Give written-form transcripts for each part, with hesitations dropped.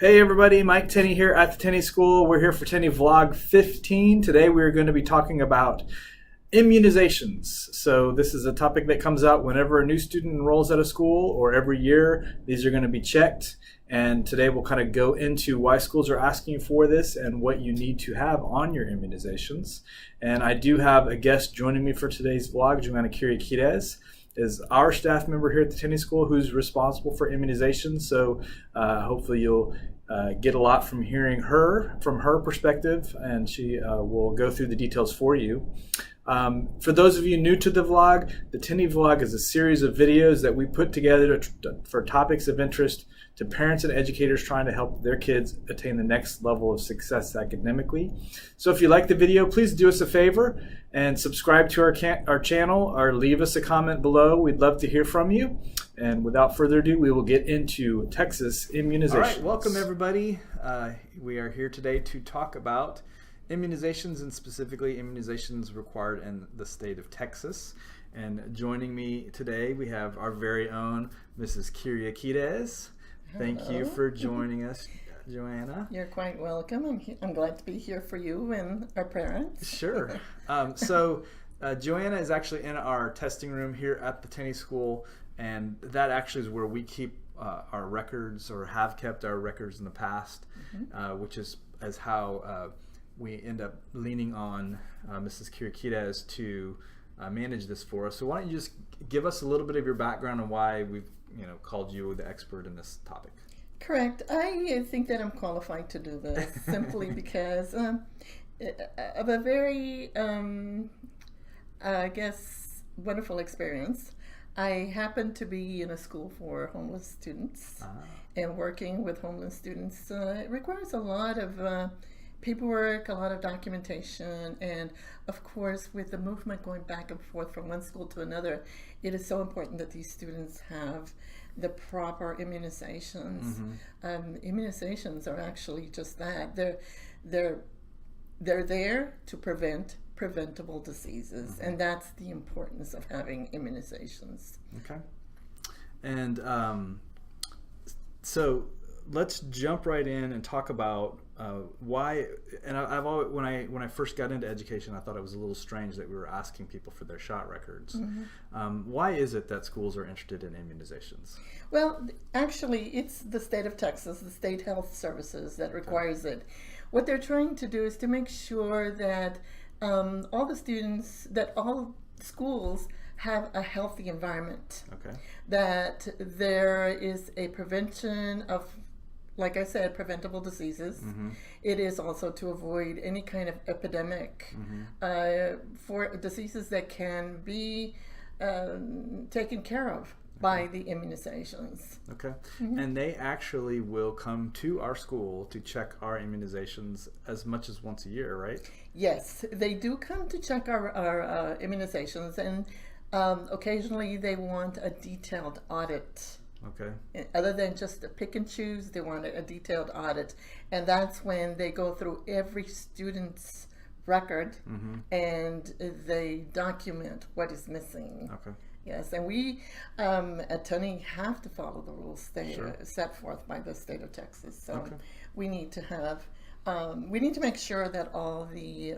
Hey everybody, Mike Tenney here at the Tenney School. We're here for Tenney Vlog 15. Today we're going to be talking about immunizations. So this is a topic that comes out whenever a new student enrolls at a school or every year. These are going to be checked. And today we'll kind of go into why schools are asking for this and what you need to have on your immunizations. And I do have a guest joining me for today's vlog. Joanna Kiriakides is our staff member here at the Tenney School who's responsible for immunizations. So hopefully you'll get a lot from hearing from her perspective, and she will go through the details for you. For those of you new to the vlog, the Tenney Vlog is a series of videos that we put together for topics of interest to parents and educators trying to help their kids attain the next level of success academically. So if you like the video, please do us a favor and subscribe to our channel or leave us a comment below. We'd love to hear from you. And without further ado, we will get into Texas immunizations. All right, welcome everybody. We are here today to talk about immunizations, and specifically immunizations required in the state of Texas. And joining me today, we have our very own Mrs. Kiriakides. Thank you for joining us, Joanna. You're quite welcome. I'm glad to be here for you and our parents. Sure. Joanna is actually in our testing room here at the Tenney School, and that actually is where we keep our records, or have kept our records in the past, which is how we end up leaning on Mrs. Kiriakides to manage this for us. So why don't you just give us a little bit of your background and why we've called you the expert in this topic. Correct. I think that I'm qualified to do this simply because of a very, I guess, wonderful experience. I happened to be in a school for homeless students, and working with homeless students it requires a lot of paperwork, a lot of documentation, and of course with the movement going back and forth from one school to another, it is so important that these students have the proper immunizations. Immunizations are actually just that. They're there to prevent preventable diseases, and that's the importance of having immunizations. Okay. And so let's jump right in and talk about why. And I've always, when I first got into education, I thought it was a little strange that we were asking people for their shot records. Why is it that schools are interested in immunizations? Well, actually, it's the state of Texas, the state health services that requires it. What they're trying to do is to make sure that all the students, that all schools have a healthy environment. Okay. That there is a prevention of, like I said, preventable diseases. It is also to avoid any kind of epidemic for diseases that can be taken care of by the immunizations. Okay. And they actually will come to our school to check our immunizations as much as once a year, right? Yes, they do come to check our immunizations, and occasionally they want a detailed audit. Okay. Other than just a pick and choose, they want a detailed audit, and that's when they go through every student's record and they document what is missing. Okay. Yes, and we at Tenney have to follow the rules set forth by the state of Texas. So we need to have, we need to make sure that all the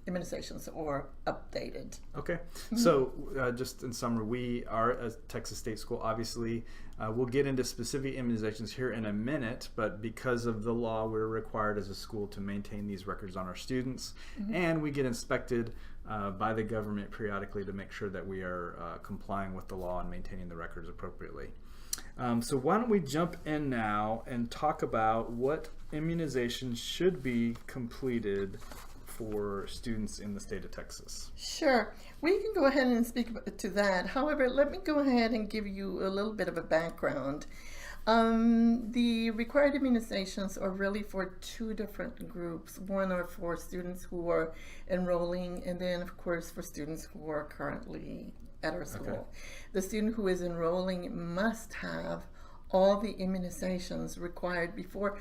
immunizations are updated. Okay, so just in summary, we are a Texas state school. Obviously, we'll get into specific immunizations here in a minute, but because of the law, we're required as a school to maintain these records on our students, and we get inspected by the government periodically to make sure that we are complying with the law and maintaining the records appropriately. So why don't we jump in now and talk about what immunizations should be completed for students in the state of Texas. Sure. We can go ahead and speak to that. However, let me go ahead and give you a little bit of a background. The required immunizations are really for two different groups. One are for students who are enrolling, and then of course for students who are currently at our school. Okay. The student who is enrolling must have all the immunizations required before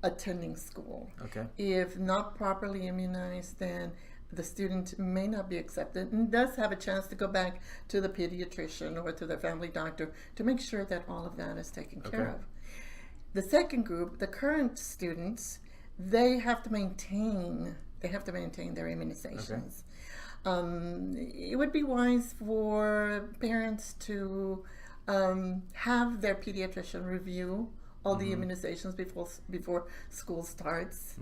attending school. Okay. If not properly immunized, then the student may not be accepted and does have a chance to go back to the pediatrician or to the family doctor to make sure that all of that is taken care of. The second group, the current students, they have to maintain their immunizations. It would be wise for parents to have their pediatrician review all the immunizations before school starts.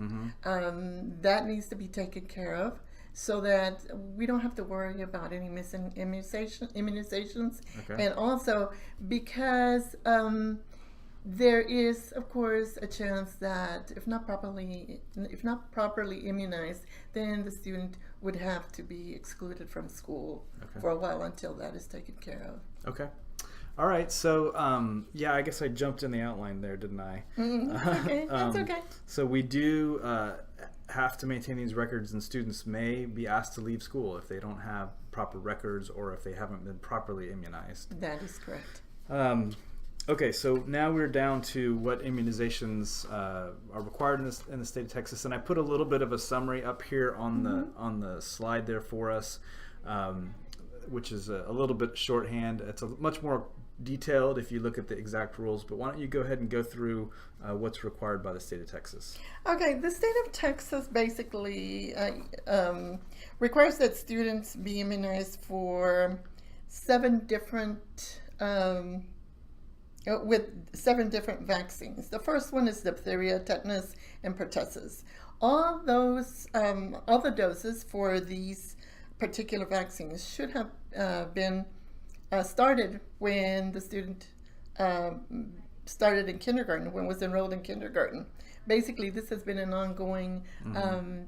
That needs to be taken care of so that we don't have to worry about any missing immunizations. Okay. And also because there is, of course, a chance that if not properly immunized, then the student would have to be excluded from school for a while until that is taken care of. Okay. All right. So, yeah, I guess I jumped in the outline there, didn't I? Okay, that's okay. So we do have to maintain these records, and students may be asked to leave school if they don't have proper records or if they haven't been properly immunized. That is correct. Okay, so now we're down to what immunizations are required in the state of Texas, and I put a little bit of a summary up here on the slide there for us, which is a little bit shorthand. It's much more detailed if you look at the exact rules, but why don't you go ahead and go through what's required by the state of Texas? Okay, the state of Texas basically requires that students be immunized for 7 different with 7 different vaccines. The first one is diphtheria, tetanus, and pertussis. All the doses for these particular vaccines should have been started when the student started in kindergarten, when was enrolled in kindergarten. Basically, this has been an ongoing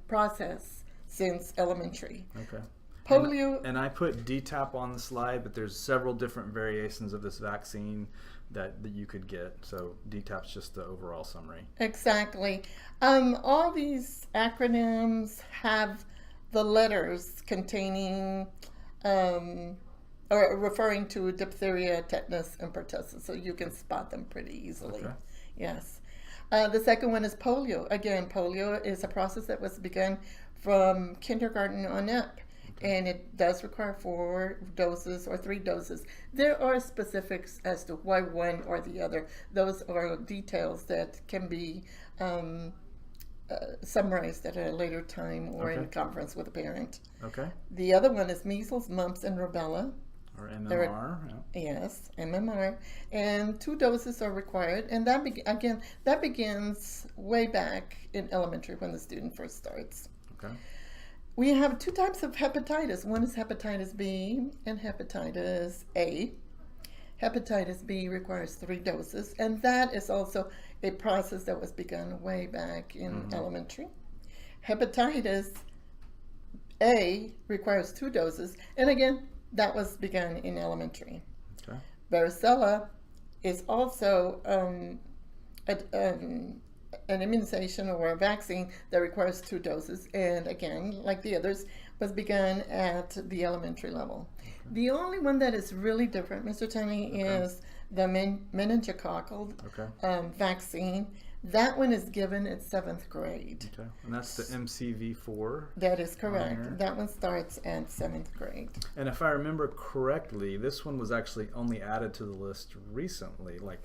process since elementary. Okay. Polio. And I put DTaP on the slide, but there's several different variations of this vaccine that you could get. So DTaP's just the overall summary. Exactly. All these acronyms have the letters containing or referring to diphtheria, tetanus, and pertussis, so you can spot them pretty easily. Okay. Yes. The second one is polio. Again, polio is a process that was begun from kindergarten on up. And it does require 4 doses or 3 doses. There are specifics as to why one or the other. Those are details that can be summarized at a later time or in conference with a parent. Okay. The other one is measles, mumps, and rubella. Or MMR. Yes, MMR. And 2 doses are required. And that that begins way back in elementary when the student first starts. Okay. We have 2 types of hepatitis. One is hepatitis B and hepatitis A. Hepatitis B requires 3 doses, and that is also a process that was begun way back in elementary. Hepatitis A requires 2 doses, and again, that was begun in elementary. Okay. Varicella is also an immunization or a vaccine that requires 2 doses, and again, like the others, was begun at the elementary level. The only one that is really different, Mr. Tenney, is the meningococcal vaccine. That one is given at 7th grade. Okay. And that's the MCV4. That is correct. That one starts at 7th grade. And if I remember correctly, this one was actually only added to the list recently, like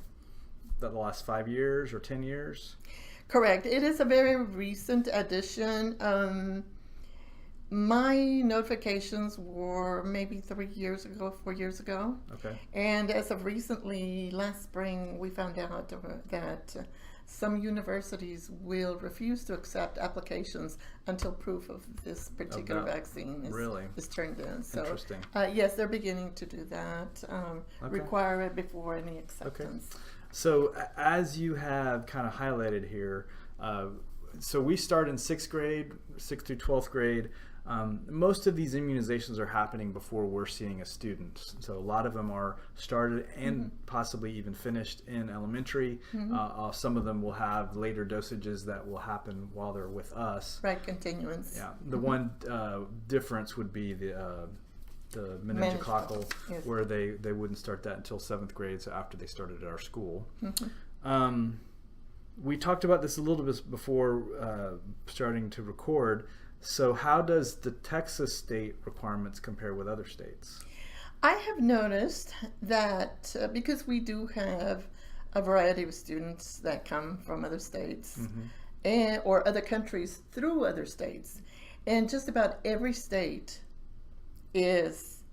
the last 5 years or 10 years? Correct. It is a very recent addition. My notifications were maybe 3 years ago, 4 years ago. Okay. And as of recently, last spring, we found out that some universities will refuse to accept applications until proof of this particular vaccine is turned in. So, interesting. Yes, they're beginning to do that. Require it before any acceptance. Okay. So as you have kind of highlighted here, so we start in 6th grade, 6th through 12th grade. Most of these immunizations are happening before we're seeing a student. So a lot of them are started and possibly even finished in elementary. Some of them will have later dosages that will happen while they're with us. Right, continuance. Yeah. The one difference would be the meningococcal, where they wouldn't start that until 7th grade, so after they started at our school. We talked about this a little bit before starting to record. So how does the Texas state requirements compare with other states? I have noticed that because we do have a variety of students that come from other states Mm-hmm. and or other countries through other states. And just about every state is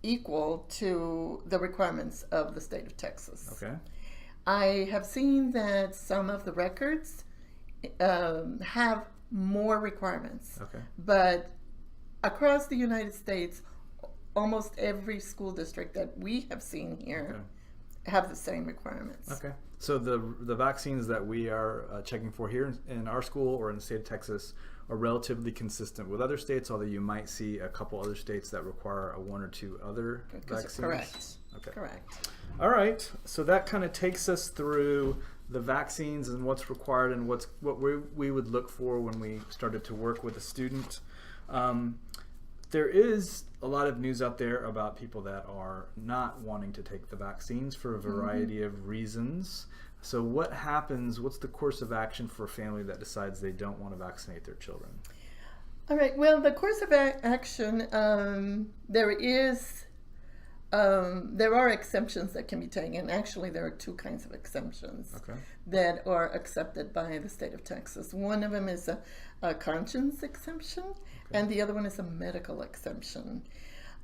equal to the requirements of the state of Texas. Okay. I have seen that some of the records have more requirements, Okay. but across the United States, almost every school district that we have seen here have the same requirements. Okay. So the vaccines that we are checking for here in our school or in the state of Texas are relatively consistent with other states, although you might see a couple other states that require one or two other vaccines. Correct. Okay. Correct. All right. So that kind of takes us through the vaccines and what's required and what we would look for when we started to work with a student. There is a lot of news out there about people that are not wanting to take the vaccines for a variety of reasons. So what happens, what's the course of action for a family that decides they don't want to vaccinate their children? All right. Well, the course of action, there are exemptions that can be taken. Actually, there are two kinds of exemptions that are accepted by the state of Texas. One of them is a conscience exemption, and the other one is a medical exemption.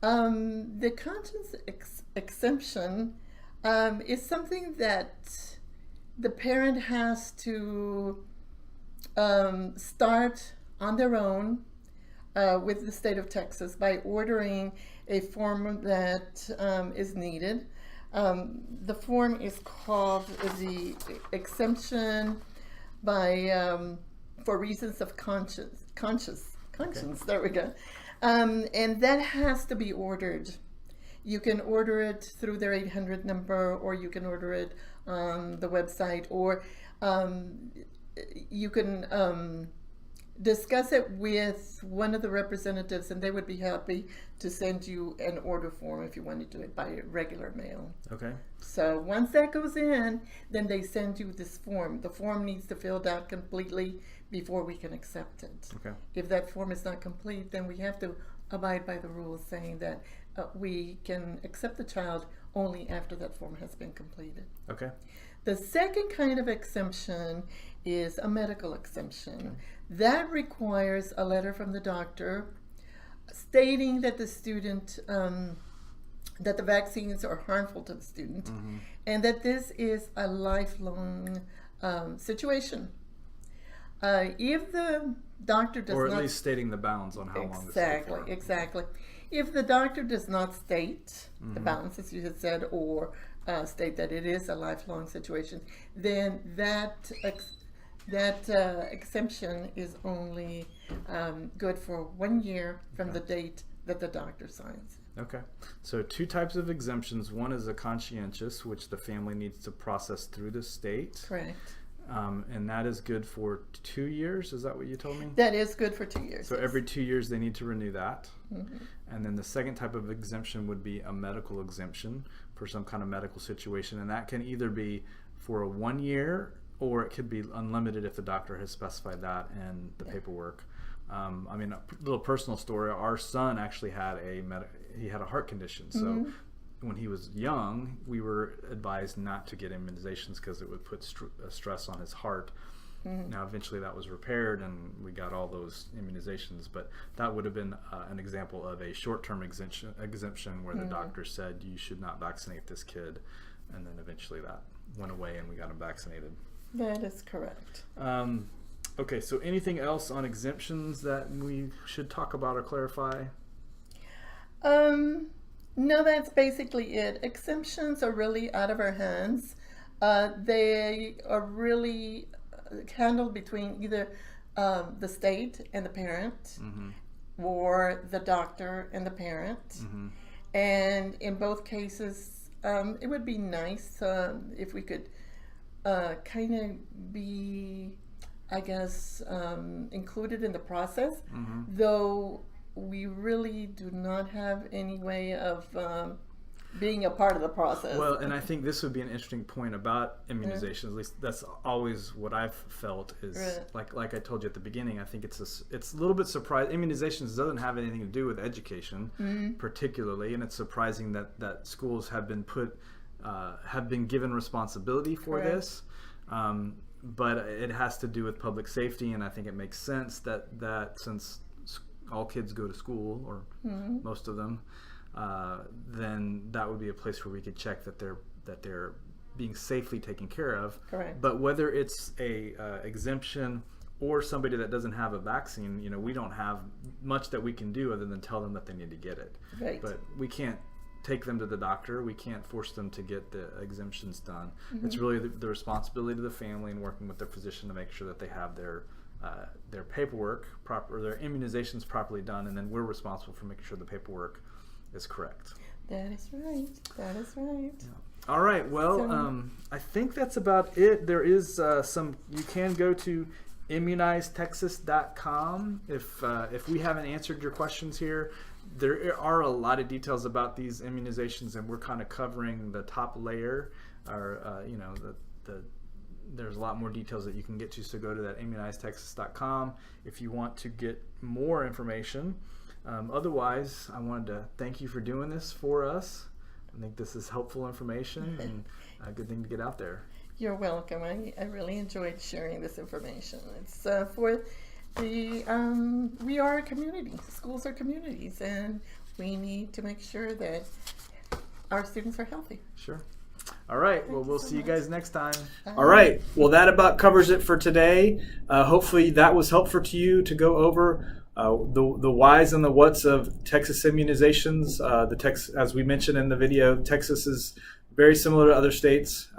The conscience exemption is something that the parent has to start on their own with the state of Texas by ordering a form that is needed. The form is called the exemption by for reasons of conscience. There we go. And that has to be ordered. You can order it through their 800 number, or you can order it on the website, or you can discuss it with one of the representatives, and they would be happy to send you an order form if you want to do it by regular mail. Okay. So once that goes in, then they send you this form. The form needs to be filled out completely before we can accept it. Okay. If that form is not complete, then we have to abide by the rules saying that we can accept the child only after that form has been completed. Okay. The second kind of exemption is a medical exemption. That requires a letter from the doctor stating that the student, that the vaccines are harmful to the student, and that this is a lifelong situation. If the doctor does not... Or at least stating the bounds on how long this is for. Exactly. If the doctor does not state the bounds, as you had said, or state that it is a lifelong situation, then that exemption is only good for 1 year from the date that the doctor signs. Okay. So two types of exemptions. One is a conscientious, which the family needs to process through the state. Correct. And that is good for 2 years. Is that what you told me? That is good for 2 years. So every 2 years they need to renew that. And then the second type of exemption would be a medical exemption for some kind of medical situation. And that can either be for a 1 year, or it could be unlimited if the doctor has specified that in the paperwork. I mean, a little personal story. Our son actually had he had a heart condition. So when he was young, we were advised not to get immunizations because it would put stress on his heart. Now, eventually that was repaired and we got all those immunizations, but that would have been an example of a short-term exemption where the doctor said you should not vaccinate this kid, and then eventually that went away and we got him vaccinated. That is correct. Okay, so anything else on exemptions that we should talk about or clarify? No, that's basically it. Exemptions are really out of our hands. They are really handled between either the state and the parent, or the doctor and the parent. And in both cases, it would be nice if we could kind of be, I guess, included in the process, though we really do not have any way of being a part of the process. Well, and I think this would be an interesting point about immunizations. At least that's always what I've felt is like I told you at the beginning. I think it's a little bit surprising. Immunizations doesn't have anything to do with education, particularly, and it's surprising that schools have been put have been given responsibility for Correct. this. But it has to do with public safety, and I think it makes sense that since all kids go to school, or most of them, then that would be a place where we could check that they're being safely taken care of. Correct. But whether it's a exemption or somebody that doesn't have a vaccine, we don't have much that we can do other than tell them that they need to get it. Right. But we can't take them to the doctor. We can't force them to get the exemptions done. It's really the responsibility of the family and working with their physician to make sure that they have their paperwork proper, or their immunizations properly done, and then we're responsible for making sure the paperwork is correct. That is right. That is right. Yeah. All right. Well, I think that's about it. There is you can go to immunizedtexas.com if we haven't answered your questions here. There are a lot of details about these immunizations, and we're kind of covering the top layer, or there's a lot more details that you can get to, so go to that immunizedtexas.com if you want to get more information. Otherwise, I wanted to thank you for doing this for us. I think this is helpful information and a good thing to get out there. You're welcome. I really enjoyed sharing this information. It's for the we are a community. Schools are communities, and we need to make sure that our students are healthy. Sure. All right. Well, we'll see you guys next time. All right. Well, that about covers it for today. Hopefully that was helpful to you to go over the whys and the whats of Texas immunizations. As we mentioned in the video, Texas is very similar to other states,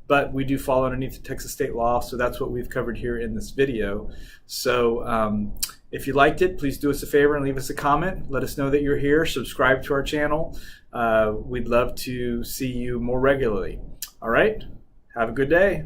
but we do fall underneath the Texas state law, so that's what we've covered here in this video. So if you liked it, please do us a favor and leave us a comment. Let us know that you're here. Subscribe to our channel. We'd love to see you more regularly. All right. Have a good day.